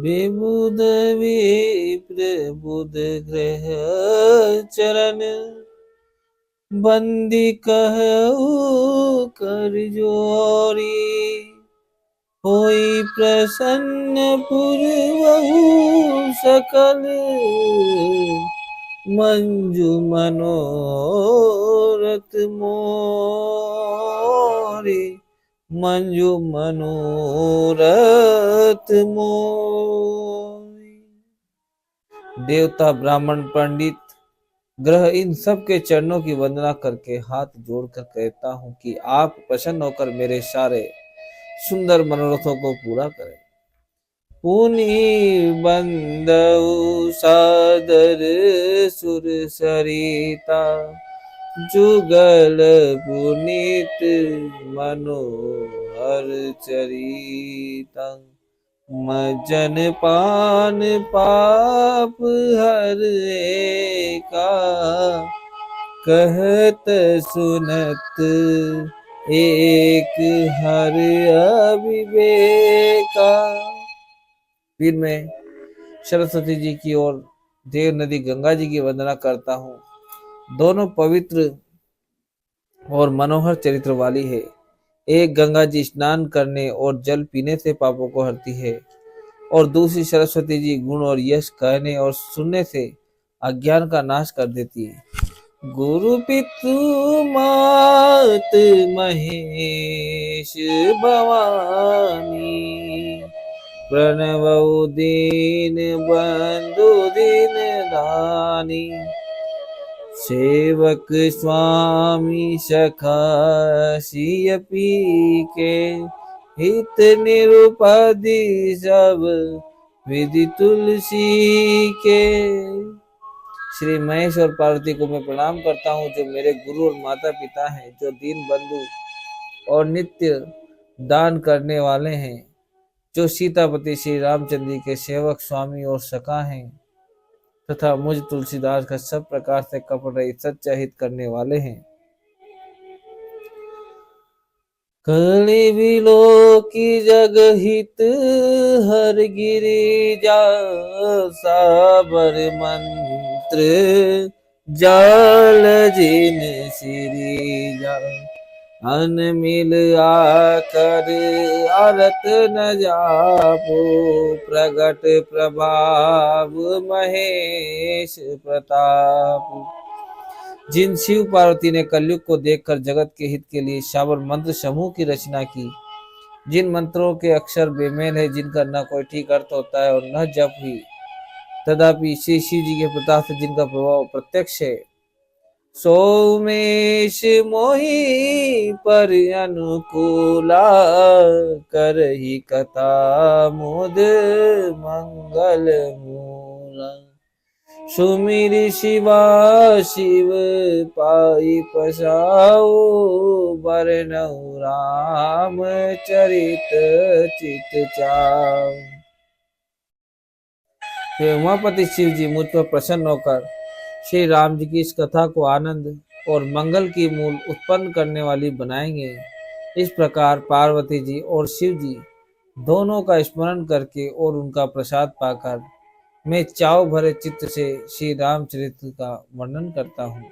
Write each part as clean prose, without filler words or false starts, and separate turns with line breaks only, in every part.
विबुध विप्र बुध ग्रह चरण बंदी कहु कर जोरी। होई प्रसन्न पुरवहु सकल मंजू मनोरथ मोरे। मंजू मनोरथ मोरे। देवता ब्राह्मण पंडित ग्रह इन सब के चरणों की वंदना करके हाथ जोड़कर कहता हूं कि आप प्रसन्न होकर मेरे सारे सुंदर मनोरथों को पूरा करें। पुनि बंदउ सादर सुर सरिता जुगल पुनीत मनोहर चरिता। मज्जन पान पाप हर एका कहत सुनत एक हर अविवेका। फिर मैं सरस्वती जी की और देव नदी गंगा जी की वंदना करता हूँ। दोनों पवित्र और मनोहर चरित्र वाली है। एक गंगा जी स्नान करने और जल पीने से पापों को हरती है और दूसरी सरस्वती जी गुण और यश कहने और सुनने से अज्ञान का नाश कर देती है। गुरु पितु मात महेश भवानी प्रणवउ दीन बंधु दीन दानी। सेवक स्वामी सखा सिय पी के हित निरुपधि सब विधि तुलसी के। श्री महेश और पार्वती को मैं प्रणाम करता हूँ जो मेरे गुरु और माता पिता हैं, जो दीन बंधु और नित्य दान करने वाले हैं, जो सीतापति श्री रामचंद्र के सेवक स्वामी और सखा हैं तथा मुझ तुलसीदास का सब प्रकार से कपट रहित सच्चा हित करने वाले हैं। कली बिलो की जग हित हर गिरिजा साबर मंत्र जाल जिन सिरिजा। अन मिल आकर आरत न जापो प्रगट प्रभाव महेश प्रताप। जिन शिव पार्वती ने कलयुग को देखकर जगत के हित के लिए शाबर मंत्र समूह की रचना की, जिन मंत्रों के अक्षर बेमेल है, जिनका न कोई ठीक अर्थ होता है और न जप ही, तथापि श्री शिव जी के प्रताप से जिनका प्रभाव प्रत्यक्ष है, सोमेश मोहि पर अनुकूला करहि कथा मुद मंगल मूला। सुमिर शिवा शिव पाई पसाओ बरनउ राम चरित चित चाव। हे उमापति शिव जी मुझ पर प्रसन्न होकर श्री राम जी की इस कथा को आनंद और मंगल की मूल उत्पन्न करने वाली बनाएंगे। इस प्रकार पार्वती जी और शिव जी दोनों का स्मरण करके और उनका प्रसाद पाकर मैं चाव भरे चित्त से श्री रामचरित्र का वर्णन करता हूँ।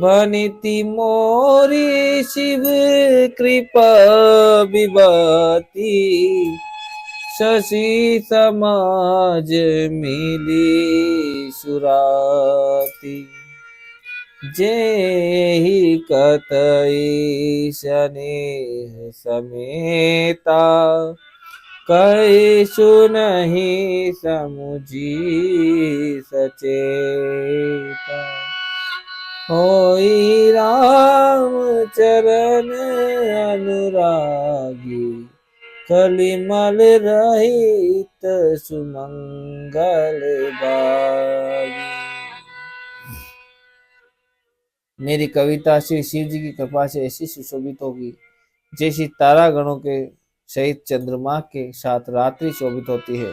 बनिति मोरी शिव कृपा विभाति शशि समाज मिली सुराती। जेहि कतई स्नेह समेता कहि सुनहि समुझी सचेता। होई राम चरण अनुरागी कलिमल रहित सुमंगल बागी। मेरी कविता श्री शिव जी की कृपा से ऐसी सुशोभित होगी जैसी तारा गणों के सहित चंद्रमा के साथ रात्रि शोभित होती है।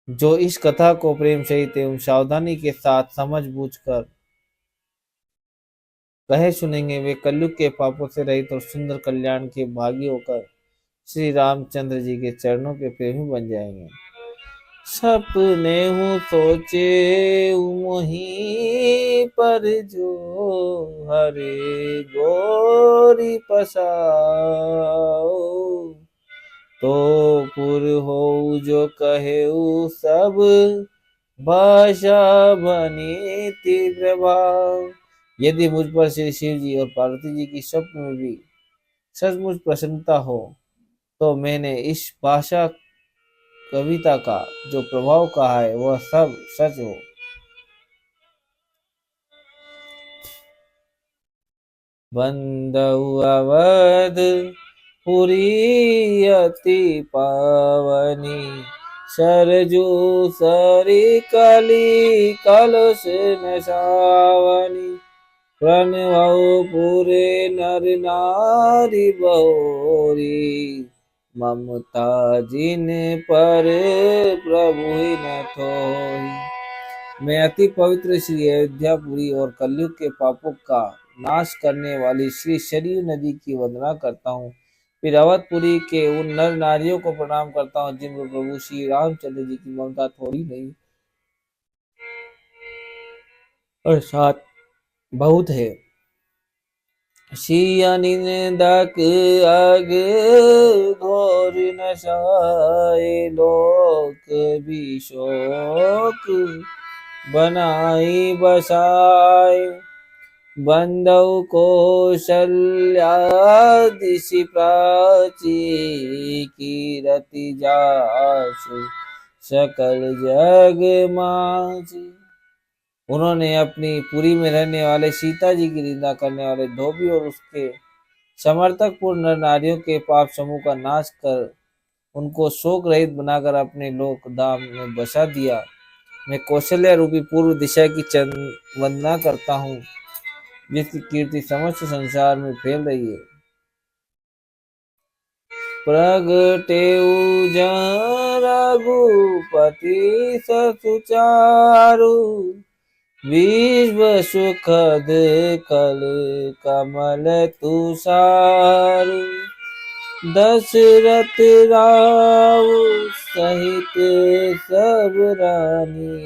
जो इस कथा को प्रेम सहित एवं सावधानी के साथ समझ बूझकर कहे सुनेंगे वे कलयुग के पापों से रहित और सुंदर कल्याण के भागी होकर श्री रामचंद्र जी के चरणों के प्रेमी बन जाएंगे। सपने हूँ सोचे मोही पर जो हरे गोरी पसाओ, तो पुर हो जो कहे सब भाषा बनी तीव्र भाव। यदि मुझ पर श्री शिव जी और पार्वती जी की स्वप्न में भी सचमुच प्रसन्नता हो तो मैंने इस भाषा कविता का जो प्रभाव कहा है वह सब सच हो। बंदौ अवध पुरी अति पावनी, सरजू सरी कली कलश नसावनी, प्रणवौ पुरे नर नारी बहोरी, ममता जिन पर प्रभु न थोई। मैं अति पवित्र श्री अयोध्यापुरी और कलयुग के पापों का नाश करने वाली श्री सरयू नदी की वंदना करता हूँ। फिर अवधपुरी के उन नर नारियों को प्रणाम करता हूँ जिन पर प्रभु श्री रामचंद्र जी की ममता थोड़ी नहीं और साथ बहुत है। सिया निंदक अग घोर नशाए, लोक विशोक बनाई बसाए, बंदौ कौशल्या दिशि प्राची, कीरति जासु सकल जग माची। उन्होंने अपनी पुरी में रहने वाले सीता जी की निंदा करने वाले धोबी और उसके समर्थक पूर्ण नर नारियों के पाप समूह का नाश कर उनको शोक रहित बनाकर अपने लोक धाम में बसा दिया। मैं कौशल्या रूपी पूर्व दिशा की वंदना करता हूँ जिसकी कीर्ति समस्त संसार में फैल रही है। प्रगटे रघुपति ससुचारु, विश्व सुखद कल कमल तुषारु, दशरथ राव सहित सब रानी,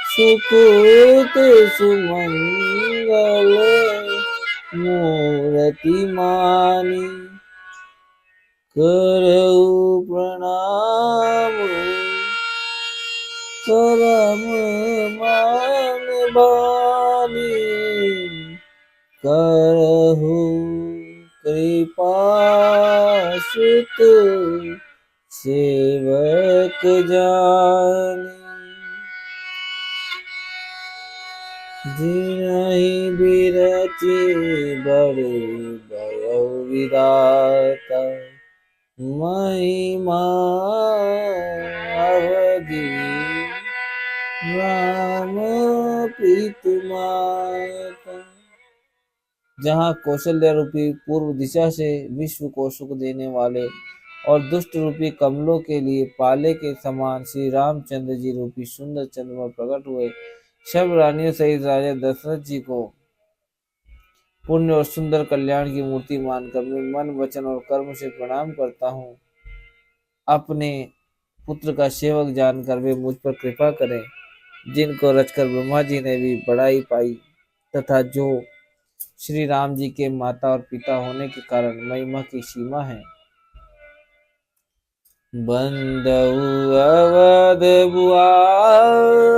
सुकृत सुमंगल मूर्ति मानी, करऊ प्रणाम करम मान बानी, करहु कृपा सुत सेवक जानी, जिनहि बिरचि बड़े भयो विधाता, महिमा अवधि राम प्रीत माता। जहाँ कौशल्या रूपी पूर्व दिशा से विश्व को सुख देने वाले और दुष्ट रूपी कमलों के लिए पाले के समान श्री रामचंद्र जी रूपी सुंदर चंद्रमा प्रकट हुए, सब रानियों सहित राजा दशरथ जी को पुण्य और सुंदर कल्याण की मूर्ति मानकर मैं मन वचन और कर्म से प्रणाम करता हूँ। अपने पुत्र का सेवक जानकर वे मुझ पर कृपा करें, जिनको रचकर ब्रह्मा जी ने भी बड़ाई पाई तथा जो श्री राम जी के माता और पिता होने के कारण महिमा की सीमा है। बंदौ अवध बुआल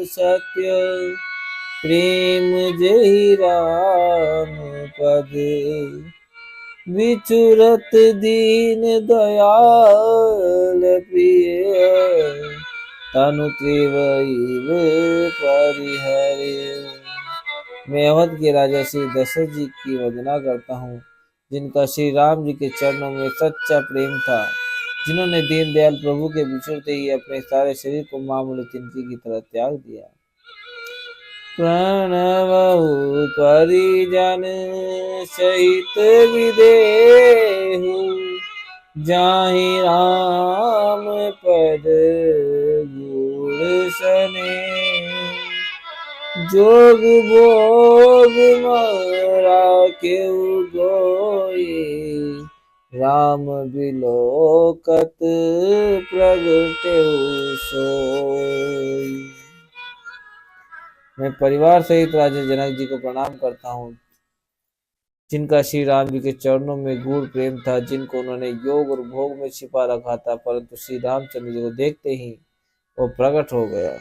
सत्य, प्रेम जहि राम पद, विचुरत दीन दयाल प्रिय, तनु त्रिवैव परिहरे। मैं अवध के राजा श्री दशरथ जी की वंदना करता हूँ जिनका श्री राम जी के चरणों में सच्चा प्रेम था, जिन्होंने दीनदयाल प्रभु के बिछुड़ते ही अपने सारे शरीर को मामूली तिनकी की तरह त्याग दिया। प्रणवहु परिजन सहित विदेहु, जाहि राम पद गुण सने, जोग भोग मारा केउ गोई, राम बिलोकत प्रगटेउ सोई। मैं परिवार सहित राजा जनक जी को प्रणाम करता हूँ, जिनका श्री राम जी के चरणों में गूढ़ प्रेम था, जिनको उन्होंने योग और भोग में छिपा रखा था, परंतु श्री रामचंद्र जी को देखते ही वो प्रकट हो गया।